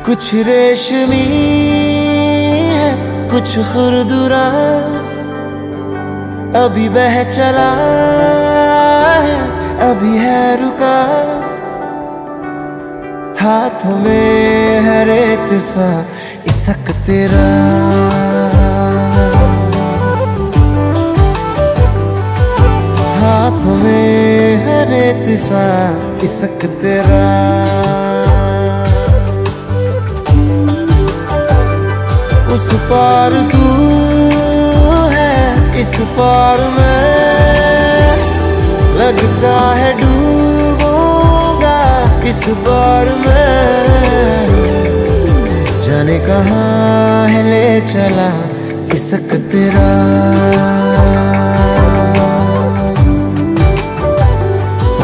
कुछ रेशमी है कुछ खुरदुरा, अभी बह चला है अभी है रुका, हाथों में है रेत सा इसक तेरा, हाथों में है रेत सा इसक तेरा। उस पार तू है इस पार मैं, लगता है डूबूंगा इस बार मैं, जाने कहाँ है ले चला इसक तेरा,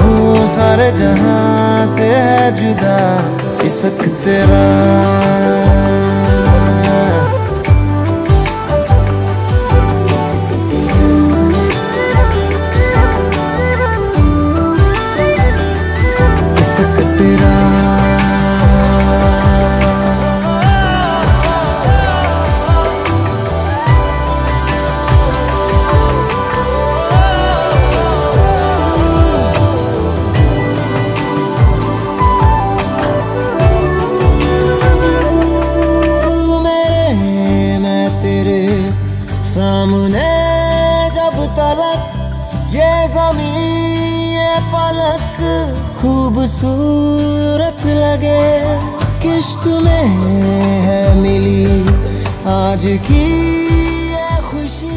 ओ सारे जहां से है जुदा इसक तेरा। सामने जब तलक ये ज़मीं ये फलक खूबसूरत लगे, किश्त में है मिली आज की ये खुशी।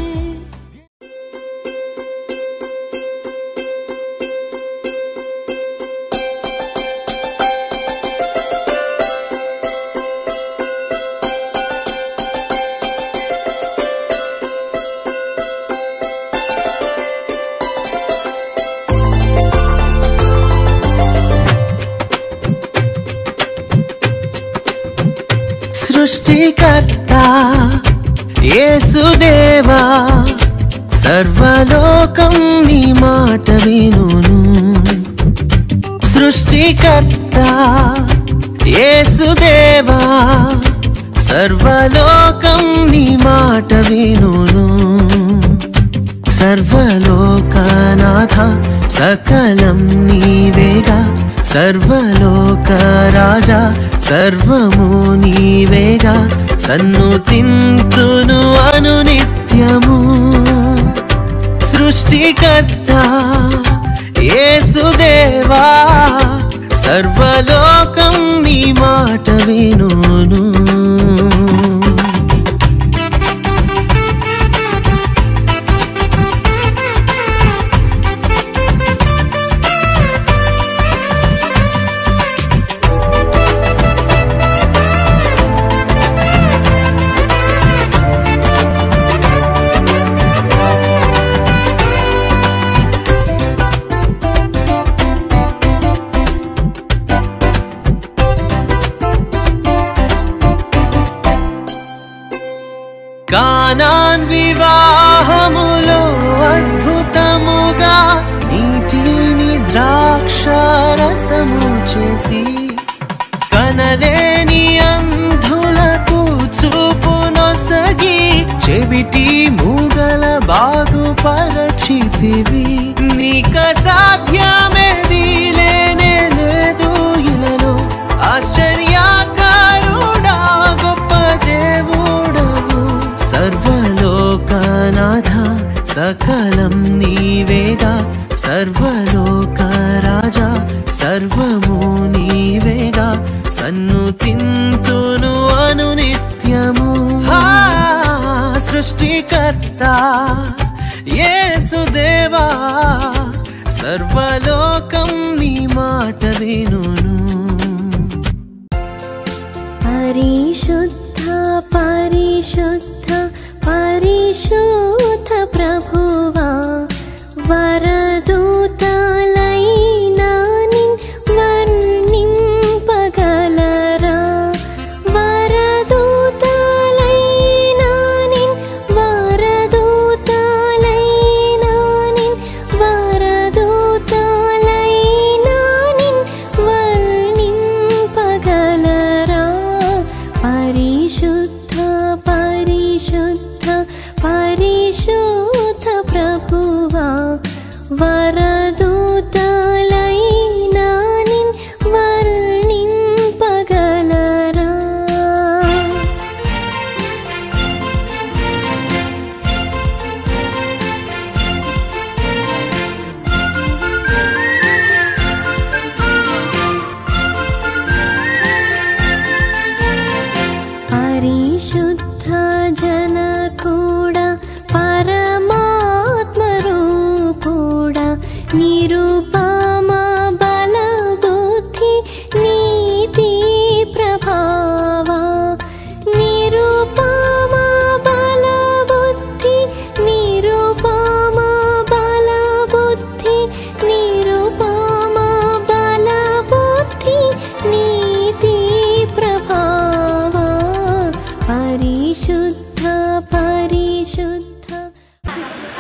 సృష్టికర్త యేసుదేవా, సర్వలోకం నీ మాట వినును, సృష్టికర్త యేసుదేవా, సర్వలోకం నీ మాట వినును, సర్వలోకనాథ సకలం నీవేగా, సర్వలోక రాజా సర్వము నీవేగా, సన్నుతింతును అనునిత్యము, సృష్టికర్త యేసుదేవా, సర్వలోకం నీ మాట వినును। కానాన్ వివాహములో అద్భుతముగా నీటిని ద్రాక్షారసము చేసి, కనలేని అంధులకు చూపునొసగి, చెవిటి మూగల బాగుపరచితివి, నీక సాధ్యమేది లేనే లేదు ఇలలో, ఆశ్చర్యకారుడా గొప్ప దేవుడవు, సర్వలోకనాథ సకలం నీవేగా, సర్వలోక రాజా సర్వము నీవేగా, సన్నుతింతును అనునిత్యము, సృష్టికర్త యేసుదేవా, సర్వలోకం నీ మాట వినును। పరిశుద్ధ పరిశుద్ధ పరిశుద్ధ ప్రభువా, వరదూతలైనా నిన్ వర్ణింపగలరా, వరదూతలైనా నిన్ వరదూతలైనా నిన్ వరదూతలైనా నిన్ వర్ణింపగలరా,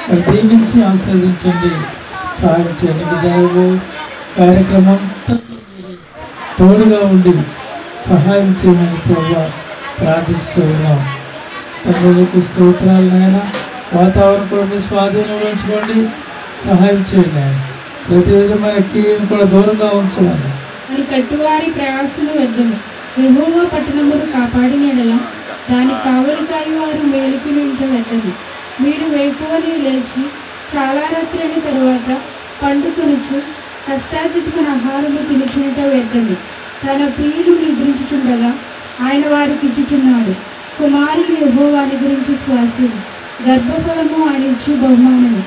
మరి దీవించి ఆశీర్వదించండి, సహాయం చేయండి. జరగబో కార్యక్రమం తోడుగా ఉండి సహాయం చేయమని ప్రభువా ప్రార్థిస్తూ ఉన్నాం. తండ్రికి స్తోత్రాలు నాయన. వాతావరణం కూడా మీ స్వాధీనంలో ఉంచుకోండి, సహాయం చేయండి ఆయన. ప్రతి విధమైన కీడును కూడా దూరంగా ఉంచమని. అని కట్టువారి ప్రయాసము వ్యర్థము. యెహోవా పట్టణమును కాపాడిన యెడల దాని కావలికాయి వారు మేలుకు నింట వ్యర్థము. మీరు వేకువని లేచి చాలా రాత్రైన తరువాత పండుకొనుచు కష్టార్జితమైన ఆహారము తినుచునుట వ్యర్థము. తన ప్రియులు నిద్రించుచుండగా ఆయన వారికి ఇచ్చుచున్నాడు. కుమారులు యెహోవాని గురించి శ్వాసము, గర్భఫలము ఆయన ఇచ్చు బహుమానము.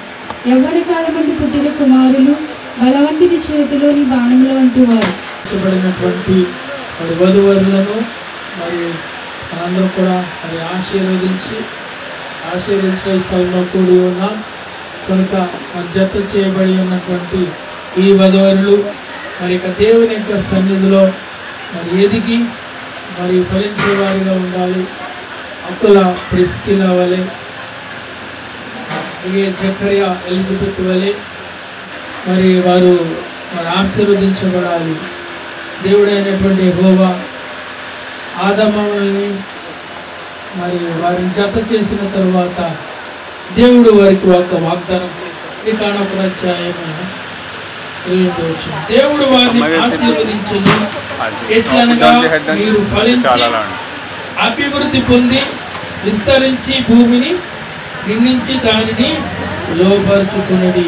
యవ్వన కాలమందు పుట్టిన కుమారులు బలవంతుని చేతిలోని బాణముల వంటి వారు. మరి వధువరులను మరి అందరూ కూడా మరి ఆశీర్వదించిన స్థలంలో కూడి ఉన్నాం కనుక మరి జత చేయబడి ఉన్నటువంటి ఈ వధువరులు మరి ఇక దేవుని యొక్క సన్నిధిలో మరి ఎదిగి మరి ఫలించే వారిగా ఉండాలి. అక్కుల ప్రిస్కిల వలె, జకరియా ఎలిజబెత్ వలె మరి వారు మరి ఆశీర్వదించబడాలి. దేవుడైనటువంటి యెహోవా ఆదాముని మరి వారిని జత చేసిన తరువాత దేవుడు వారికి ఒక వాగ్దానం చేశాడు. కానొక అధ్యాయం దేవుడు వారిని ఆశీర్వదించను. ఎట్లనగా మీరు ఫలించి అభివృద్ధి పొంది విస్తరించి భూమిని నిండించి దానిని లోపరుచుకునడి.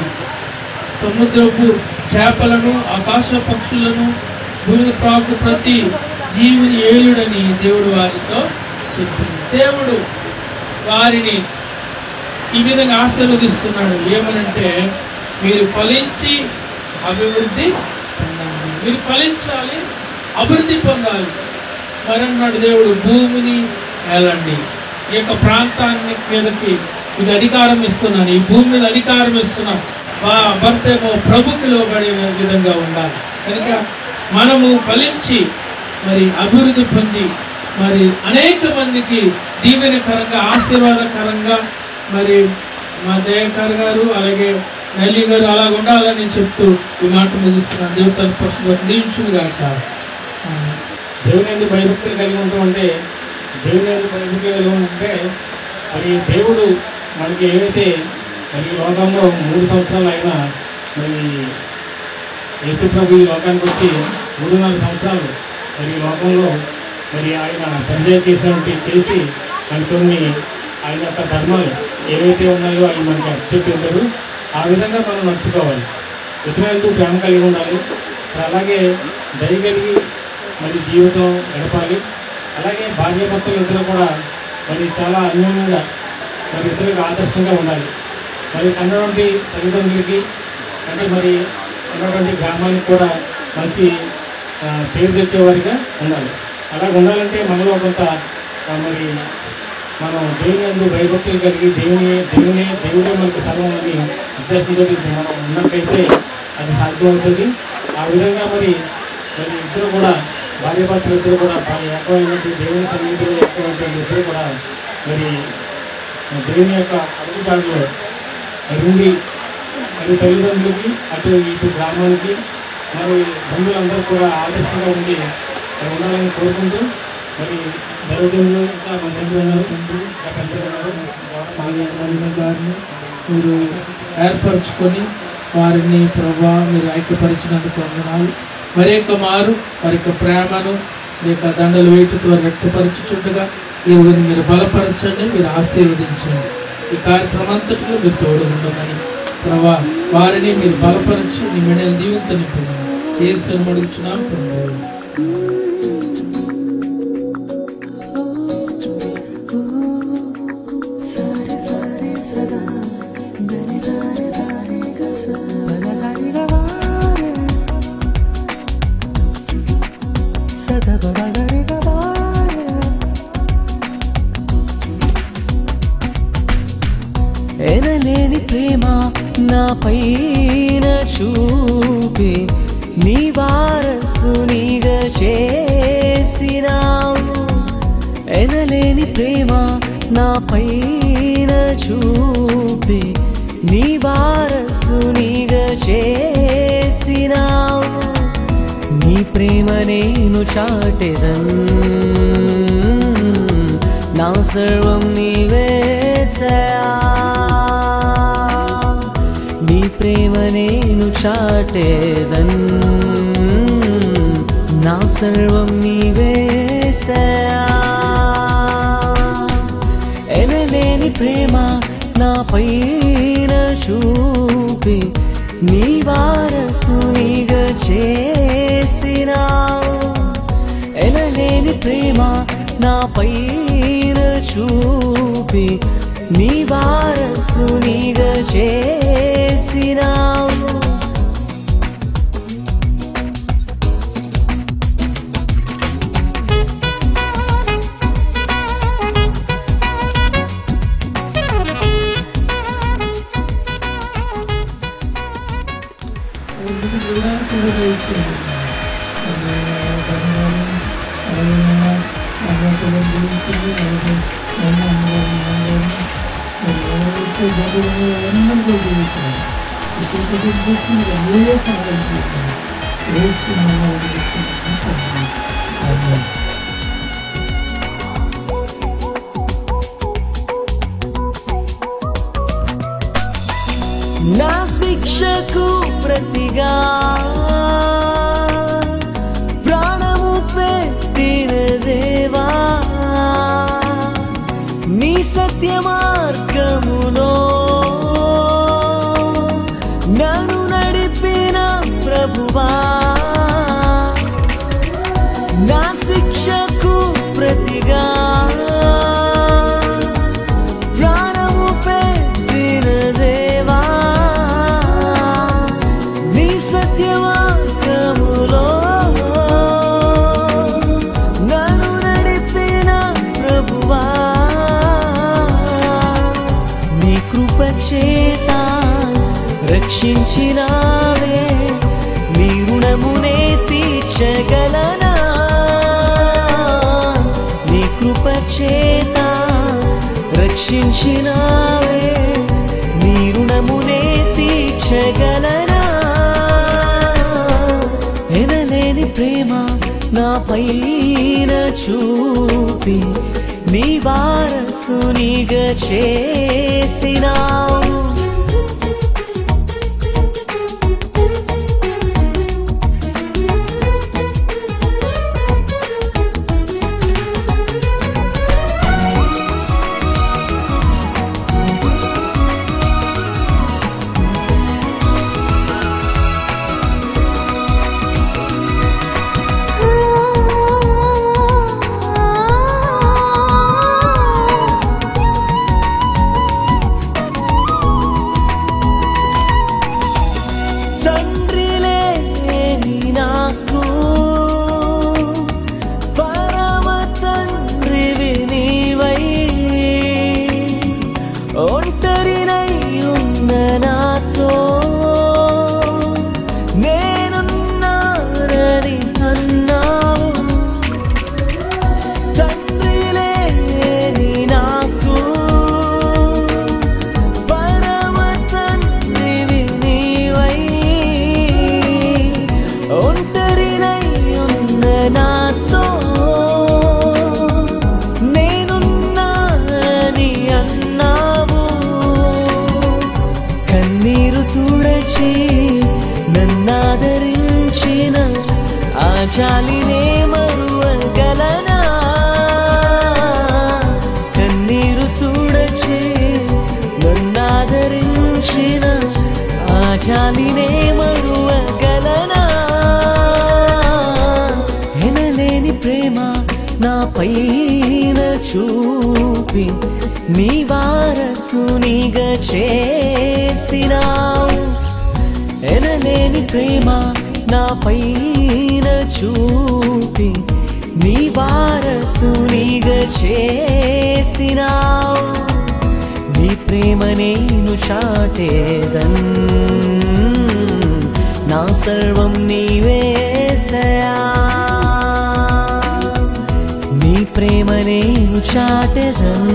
సముద్రపు చేపలను, ఆకాశ పక్షులను, భూమి ప్రాకు ప్రతి జీవిని ఏలుడని దేవుడు వారితో చెప్పింది. దేవుడు వారిని ఈ విధంగా ఆశీర్వదిస్తున్నాడు. ఏమనంటే మీరు ఫలించి అభివృద్ధి పొందాలి. మీరు ఫలించాలి, అభివృద్ధి పొందాలి. మరి అన్నాడు దేవుడు, భూమిని ఏలండి. ఈ యొక్క ప్రాంతాన్ని మీదకి మీకు అధికారం ఇస్తున్నాను, ఈ భూమి మీద అధికారం ఇస్తున్నాను. భర్త ఏమో ప్రభుకి లోబడిన విధంగా ఉండాలి. కనుక మనము ఫలించి మరి అభివృద్ధి పొంది మరి అనేక మందికి దీవెనకరంగా, ఆశీర్వాదకరంగా మరి మా దయాకర్ గారు అలాగే నల్లి గారు అలా ఉండాలని చెప్తూ ఈ మాట ముగిస్తున్నాను. దేవుడు తన పరిశుద్ధ దీవించును గాక. దేవుని ఎందుకు భయభక్తులు కలిగి ఉంటాం అంటే, దేవుని ఎందుకు భయభక్తులు కలిగి ఉంటే మరి దేవుడు మనకి ఏవైతే మరి ఈ లోకంలో 3 సంవత్సరాలు అయినా మరి యేసు ప్రభు ఈ లోకానికి వచ్చి 3.5 సంవత్సరాలు మరి ఈ లోకంలో మరి ఆయన పరిచయం చేసి మనతోని ఆయన యొక్క ధర్మాలు ఏవైతే ఉన్నాయో అవి మనకి అప్పచెప్పారు. ఆ విధంగా మనం నడుచుకోవాలి. ఇతరులతో ప్రేమ కలిగి ఉండాలి. అలాగే దయ కలిగి మరి జీవితం గడపాలి. అలాగే భార్యాభర్తలు ఇద్దరు కూడా మరి చాలా అన్యోన్యంగా మరి ఇతరులకు ఆదర్శంగా ఉండాలి. మరి అన్నటువంటి తల్లిదండ్రులకి అంటే మరి ఉన్నటువంటి గ్రామానికి కూడా మంచి పేరు తెచ్చేవారిగా ఉండాలి. అలా ఉండాలంటే మనలో కొంత మరి మనం దేవుని యందు భయభక్తులు కలిగి దేవుడే మనకు సర్వం అని ఉద్దేశంతో మనం ఉన్నట్లయితే అది సాధ్యమవుతుంది. ఆ విధంగా మరి ఇద్దరు కూడా భార్యాభర్తలు ఇద్దరు కూడా ఏకమైనటువంటి దేవుని సన్నిధిలో ఏకమైనటువంటి ఇద్దరు కూడా మరి దేవుని యొక్క అడుగుజాడలో ఉండి మరి తల్లిదండ్రులకి ఇటు గ్రామానికి మరి బంధువులందరూ కూడా ఆదర్శంగా ఉండి ఉండాలని కోరుకుంటూ మరి దైవజనులు ఇంకా మన గారిని మీరు ఏర్పరచుకొని వారిని ప్రభా మీరు ఐక్యపరిచినందుకు వందనాలు. మరొక మారు వారి యొక్క ప్రేమను మీ యొక్క దండలు వేటుతో వ్యక్తపరచుచుండగా ఇరువురిని మీరు బలపరచండి, మీరు ఆశీర్వదించండి. ఈ కార్యక్రమం అంతటిలో మీరు తోడుగుండమని ప్రభా వారిని మీరు బలపరచి నీ మెడలు దీవంతో నింపమని యేసుని అడుగుచున్నాం తండ్రి. ఎనలేని ప్రేమ నా పైన చూపి నీ వారసునిగా చేసినావు. ఎనలేని ప్రేమ నా పైన చూపి నేను చాటెదన్ నా సర్వం నీవేసయా నీ ప్రేమ నేను చాటెదన్ నా సర్వం నీవేసయా ఎనలేని ప్రేమ నా పైన చూపి నీ వారసునిగా చేసినావు ఎనలేని ప్రేమ నా పైన చూపి నీ వారసునిగా చేసినావు నా శిక్షకు ప్రతిగా ప్రాణము పెట్టిన దేవా నీ సత్య మార్గములో నన్ను నడిపిన ప్రభువా నా శిక్షకు ప్రతిగా ప్రాణము పెట్టిన దేవా నీ సత్య మార్గములో నన్ను నడిపిన ప్రభువా నీ కృప చేత రక్షించినావే నీ రుణమునే తీర్చగలనా నీ కృప చేత రక్షించినావే నీ రుణమునే తీర్చగలనా ఎనలేని ప్రేమ నా పైన చూపి నీ వారసునిగా చేసినావు నన్నాదరించిన ఆ జాలినే మరువగలనా కన్నీరు తుడచి నన్నాదరించిన ఆ జాలినే మరువగలనా ఎనలేని ప్రేమ నా పైన చూపి నీ వారసునిగా చేసినావు ఎనలేని ప్రేమ నా పైన చూపి నీ వారసునిగా చేసినావు నీ ప్రేమ నేను చాటేదన్ నా సర్వం నీవేసయా నీ ప్రేమ నేను చాటెదన్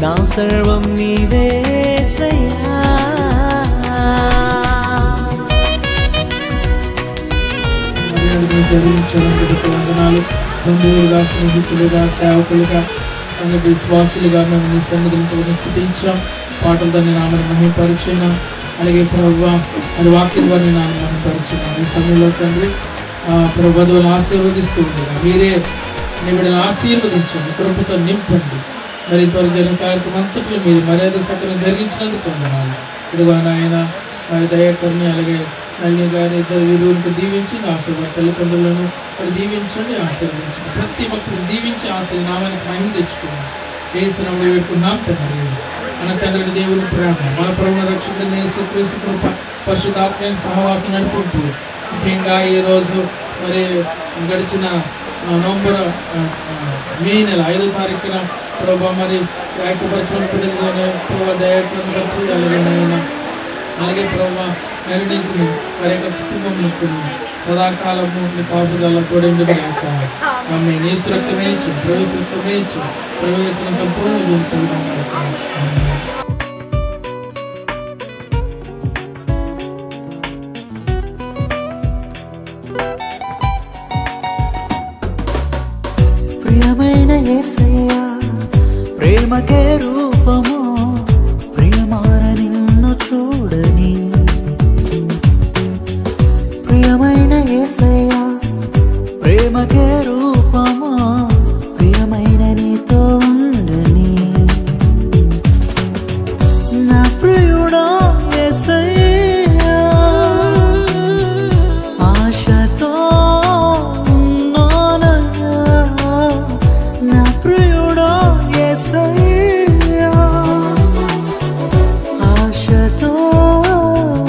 నా సర్వం నీవేసయా నడిపి జరిగించడానికి వందనాలు. బంధువులుగా, స్నేహితులుగా, సేవకులుగా, సంఘ విశ్వాసులుగా మేము నీ సన్నిధితో స్తుతించాం. పాటలతో నీ నామని మహిమపరిచున్నాం. అలాగే ప్రభువా అది వాక్యం ద్వారా నీ నామని మహిమపరిచున్నాం. ఈ సమయంలో తండ్రి ప్రభు వధువులను ఆశీర్వదిస్తూ ఉండగా మీరే నీ బిడ్డలను ఆశీర్వదించండి, కృపతో నింపండి. మరి ఇంతవరకు జరిగిన కార్యక్రమం అంతట్లో మీరు మర్యాద సకలం జరిగించినందుకు వందనాలు. ఇదిగో నాయన మరి దయాకర్ని అలాగే నల్లి గారి ఇద్దరు వీరువులకు దీవించి ఆశీర్వాద తల్లిదండ్రులను మరి దీవించండి, ఆశీర్వదించండి. ప్రతి ఒక్కరిని దీవించి నామానికి మహిమ తెచ్చుకున్నాం. వేసినప్పుడు వేడుకున్నాం తండ్రి. మన తండ్రి దేవుని ప్రేమ, మన ప్రభువున రక్షకుడైన యేసుక్రీస్తు కృప, పరిశుద్ధాత్మ సహవాసం నడుపుకుంటూ ముఖ్యంగా ఈరోజు మరి గడిచిన నవంబర్ మే నెల 5వ తారీఖున ప్రభా మరి ఐక్యపరచడం పిల్లలనే ప్రభా దయాకరణ వచ్చి అలాగే ప్రభా నలుగురిని వారి యొక్క కుటుంబంలో సదాకాలము మీ కాపుదల తోడండి గాక. ఆమె నీ సురక్తమేయించు, ప్రవేశించు, ప్రవేశం సంపూర్ణ జరుగుతుంది. ప్రియమైన యేసయ్యా ప్రేమకే రూపము, ప్రియమార నిన్ను చూడని. ప్రియమైన యేసయ్యా ప్రేమకే రూపము, ప్రియమైన నీతో ఉండని. నా ప్రియుడా యేసయ్యా ఆశతో ఉన్నానయ్యా. నా ప్రియుడా యేసయ్యా ఆశతో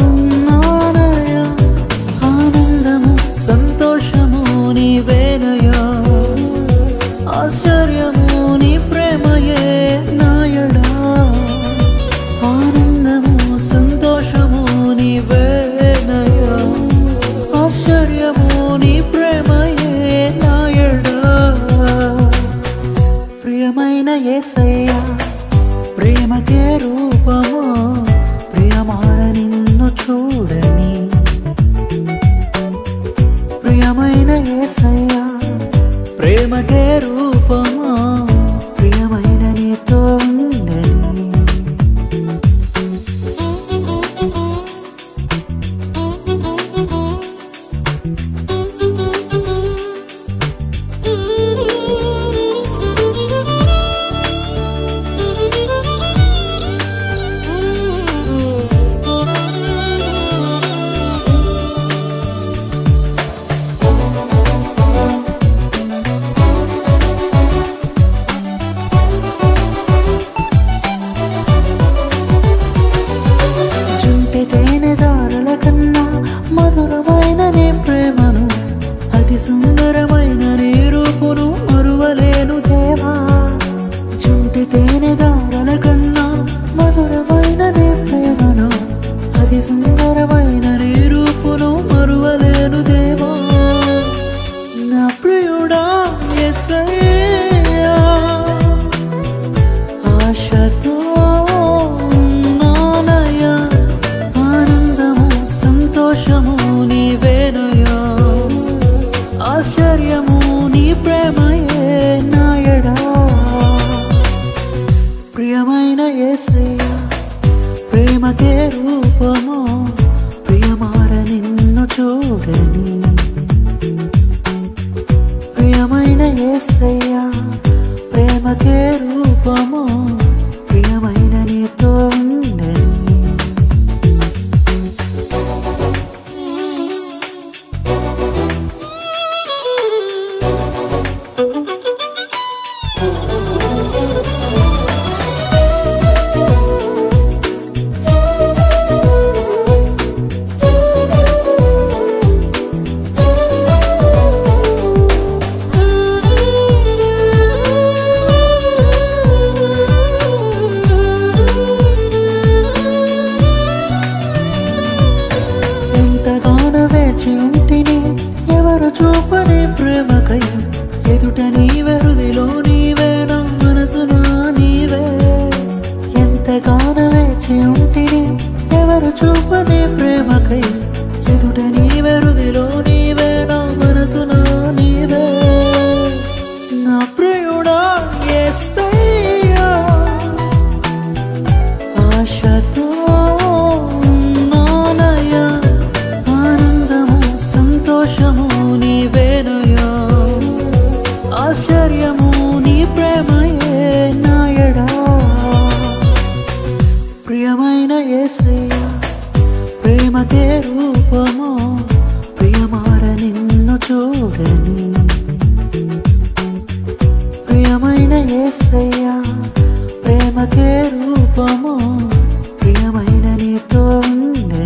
ఉన్నానయ్యా. ఆనందము సంతోషము నీవేనయ్యా, ఆశ్చర్యము నీ ప్రేమయే నాయడా. ఆనందము సంతోషము నీవేనయ్యా, ఆశ్చర్యము నీ ప్రేమయే నాయడా. ప్రియమైన యేసయ్యా ప్రేమకే రూపము, ప్రియమార నిన్ను చూడని. ప్రియమైన యేసయ్యా ప్రేమకే రూపము, ప్రియమైన నీతో ఉండని. జుంటి తేనెదారుల కన్నా మధురమైన నీ ప్రేమను, అతి సుందరమైన నీ రూపును మరువలేను దేవా. జుంటి తేనెదారుల కన్నా మధురమైన నీ ప్రేమను, అతి సుందరమైన నీ రూపును మరువలేను దేవా. నా ప్రియుడా యేసయ్యా ఆశతో ఉన్నానయ్యా. ఆనందము సంతోషము నీవేనయ్యా, ఆశ్చర్యము నీ ప్రేమయే నాయడా. ప్రియమైన యేసయ్యా ప్రేమకే రూపము, ప్రియమార నిన్ను చూడని. ప్రియమైన యేసయ్యా ప్రేమకే రూపము, ప్రియమైన నీతో ఉండని. ఎంతగానో వేచి ఉంటిని ఎవరు చూపని ప్రేమకై, ఎదుట నీవే హృదిలో నీవే నా మనసునా నీవే. ఎంతగానో వేచి ఉంటిని ఎవరు చూపని ప్రేమకై, ఎదుట నీవే హృదిలో నీవే నా మనసు రూపము ప్రియమైన నీతో ఉండని.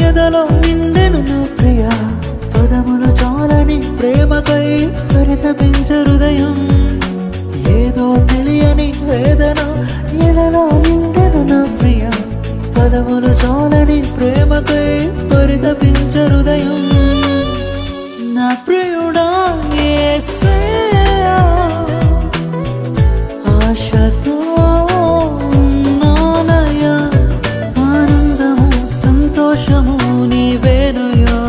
ఎదలో నిండెను నా ప్రియ పదములు చాలని ప్రేమకై పరితపించు హృదయం. ఏదో తెలియని వేదన ఎదలో నిండెను నా ప్రియ పదములు చాలని ప్రేమకై పరితపించు హృదయం. నా ప్రియుడా యేసయ్యా ఆశతో ఉన్నానయ్యా, ఆనందము సంతోషము నీవేనయ్యా,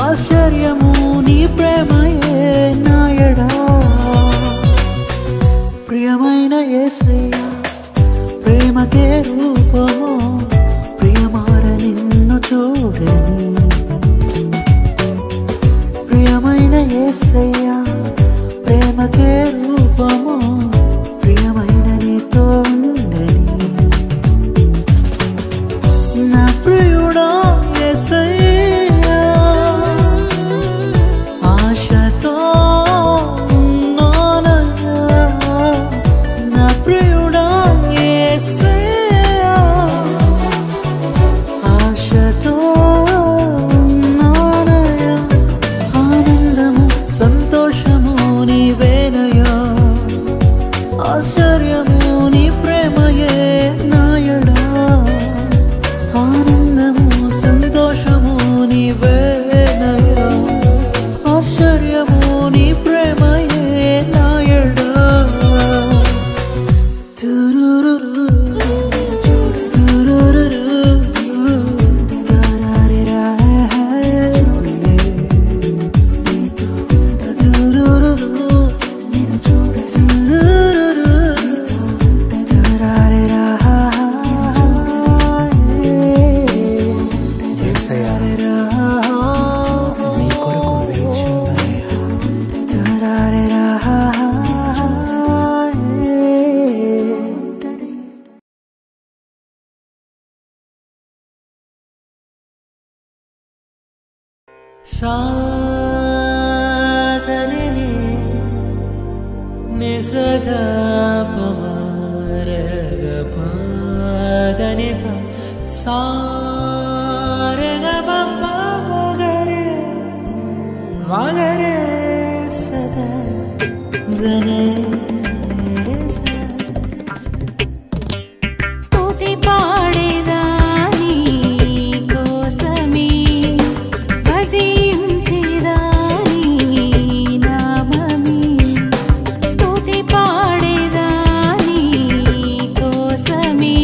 ఆశ్చర్యము నీ ప్రేమయే నాయడా. ప్రియమైన యేసయ్యా ప్రేమకే రూపము ప్రియమార నిన్ను చూడని. ప్రియమైన యేసయ్యా ప్రేమకే రూపము ప్రియమైన నీతో ఉండని. నా ప్రియుడా యేసయ్యా ఆశతో ఉన్నానయ్యా, నా ప్రియుడా యేసయ్యా ఆశతో ఉన్నానయ్యా, ఆనందము సంతోషము నీవేనయ్యా, ఆశ్చర్యము నీ ప్రేమయే నాయడా. ఆనందము సంతోషము నీవేనయ్యా, ఆశ్చర్యము నీ ప్రేమయే నాయడా. తురురురు తురురురు తరారిరా తురురురు సాసని నిసదా పమరగ పాదని సారగ మగరే మగరే సదా గనే స్తుతి పాడేదాని కోసమే భజించేదాని నామమే. స్తుతి పాడేదాని కోసమే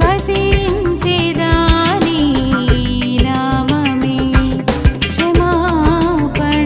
భజించేదాని నామమే. క్షమాపణ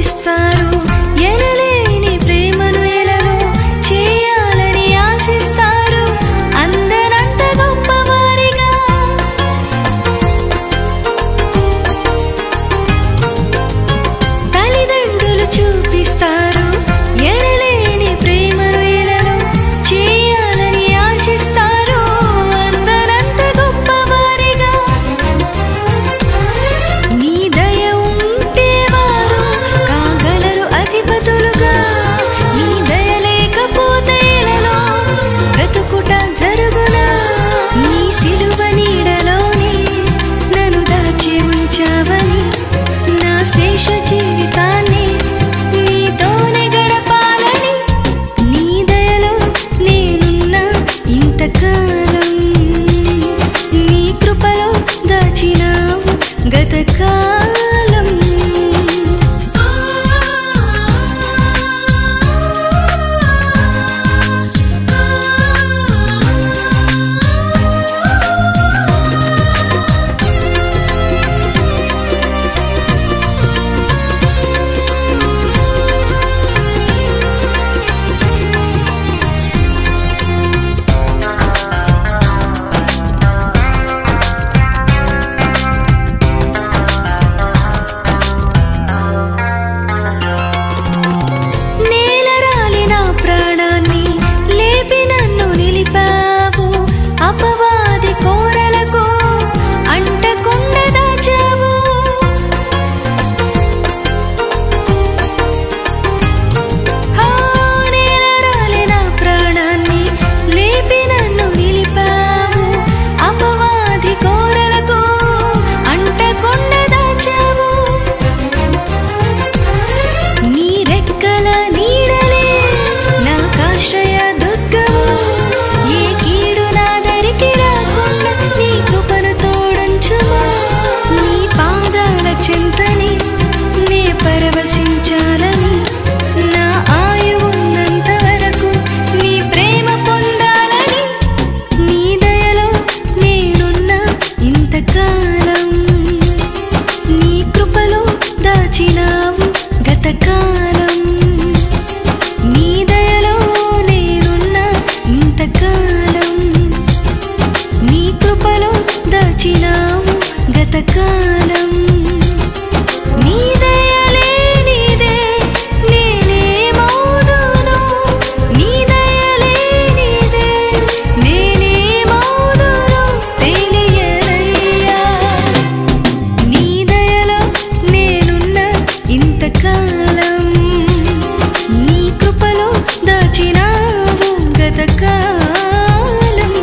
చూపిస్తారు ఎనలేని ప్రేమను ఎలలో చేయాలని ఆశిస్తారు అందరంత గొప్పవారిగా తల్లిదండ్రులు చూపిస్తారు ఎనలేని ప్రేమను ఎలలో చేయాలని ఆశిస్తారు అందరంత గొప్పవారిగా నీ దయ ఉంటే వారు కాగలరు అధిపతులుగా నీ దయ లేకపోతే ఎలలో బ్రతుకుట జరుగునా నీ సిలువ నీడలోనే నన్ను దాచి ఉంచావని నా శేష జీవితాన్ని నీతోనే గడపాలని నీ దయలో నేనున్నా ఇంతకాలం నీ కృపలో దాచినావు గతకాలం నేలరాలి నా ప్రాణాన్ని లేపి నన్ను నిలిపావు అపవాది కోరలకు అంటకుండా దాచావు నేలరాలి నా ప్రాణాన్ని లేపి నన్ను నిలిపావు అపవాది కోరలకు అంటకుండా దాచావు నీ రెక్కల నీడలే నాకాశ్రయ దుర్గము ఏ కీడు నా దరికి రాకుండా నీ కృపను తోడంచుమా నీ పాదాల చెంతని నే పరవశించాలని నా ఆయువున్నంత వరకు నీ ప్రేమ పొందాలని నీ దయలో నేనున్నా ఇంతకాలం నీ కృపలో దాచినావు గతకాలం నీ దయలో నేనున్నా ఇంతకాలం నీ కృపలో దాచినావు గతకాలం నీ దయలేనిదే నేనేమవుదును నీ దయలేనిదే నేనేమవుదును తెలియనయ్యా నీ దయలో నేనున్నా ఇంతకాలం నీ కృపలో దాచినావు గతకాలం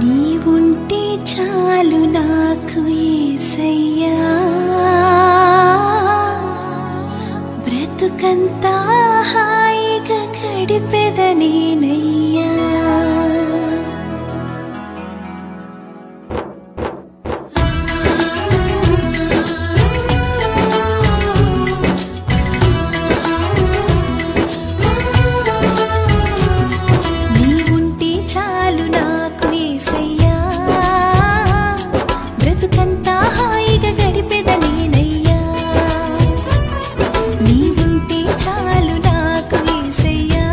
నీవుంటే చాలు నాకు యేసయ్యా బ్రతుకంతా హాయిగా గడిపెదనేనయ్యా నీవుంటే చాలు నాకు యేసయ్యా బ్రతుకంతా హాయిగా గడిపెదనేనయ్యా నీవుంటే చాలు నాకు యేసయ్యా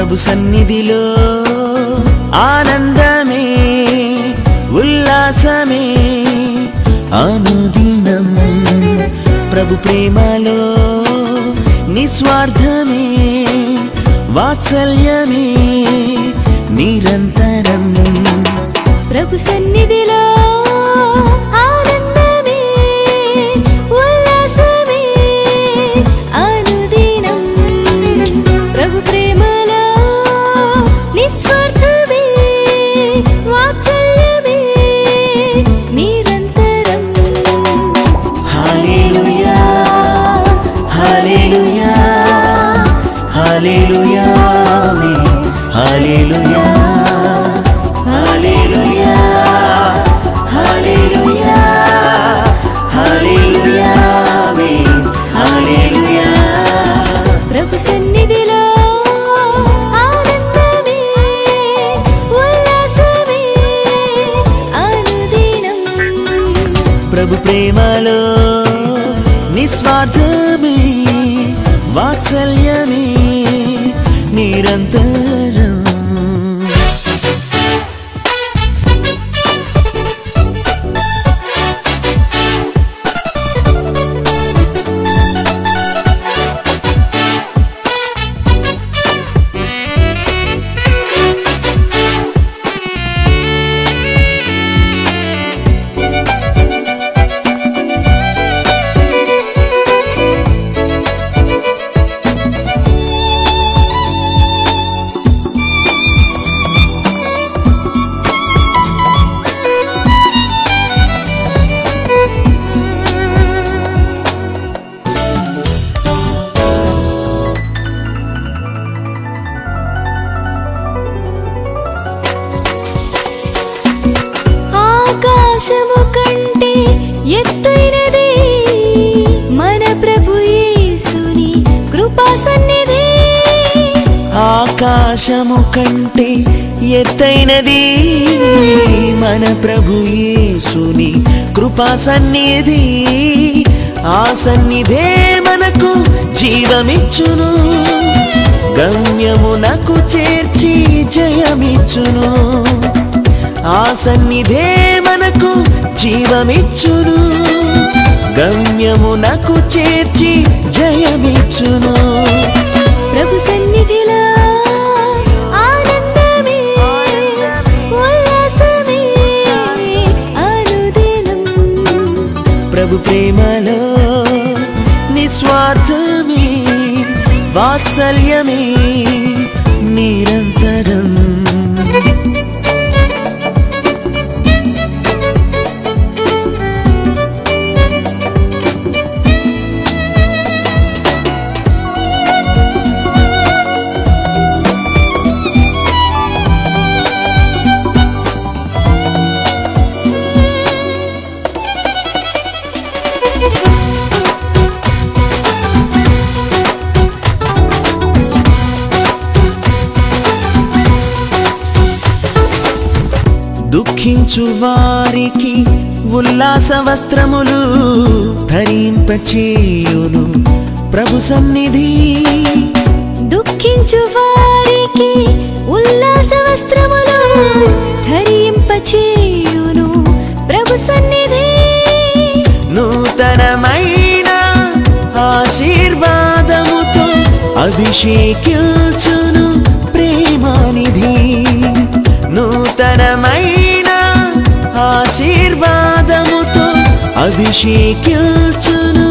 ప్రభు సన్నిధిలో ఆనందమే ఉల్లాసమే అనుదినం ప్రభు ప్రేమలో నిస్వార్థమే వాత్సల్యమే నిరంతరం ప్రభు సన్నిధిలో ఆనందమే ఉల్లాసమే అనుదినం ప్రభు ప్రేమలో నిస్వార్థమే వాత్సల్యమే నిరంతరం. హల్లెలూయా హల్లెలూయా హల్లెలూయా ఆమేన్ హల్లెలూయా హల్లెలూయా హల్లెలూయా హల్లెలూయా ఆమేన్ హల్లెలూయా. ప్రభు సన్నిధిలో ఆనందమే ఉల్లాసమే అనుదినం ప్రభు ప్రేమలో నిస్వార్థమే వాత్సల్యమే నిరంతరం. ఆకాశము కంటే ఎత్తైనది మన ప్రభు యేసుని కృపా సన్నిధి. ఆకాశము కంటే ఎత్తైనది మన ప్రభు యేసుని కృపా సన్నిధి. ఆ సన్నిధే మనకు జీవమిచ్చును గమ్యమునకు చేర్చి జయమిచ్చును. ఆ సన్నిధే మనకు జీవమిచ్చును గమ్యమునకు చేర్చి జయమిచ్చును. ప్రభు సన్నిధిలో ఆనందమే ఉల్లాసమే అనుదినం ప్రభు ప్రేమలో నిస్వార్థమే వాత్సల్యమే నిరంతరం. దుఃఖించు వారికి ఉల్లాస వస్త్రములు ధరింపచేయును ప్రభు సన్నిధి. దుఃఖించు వారికి ఉల్లాస వస్త్రములు ధరింపచేయును ప్రభు సన్నిధి. నూతనమైన ఆశీర్వాదముతో అభిషేకించును ప్రేమానిధి. నూతనమైన ఆశీర్వాదముతో అభిషేకించును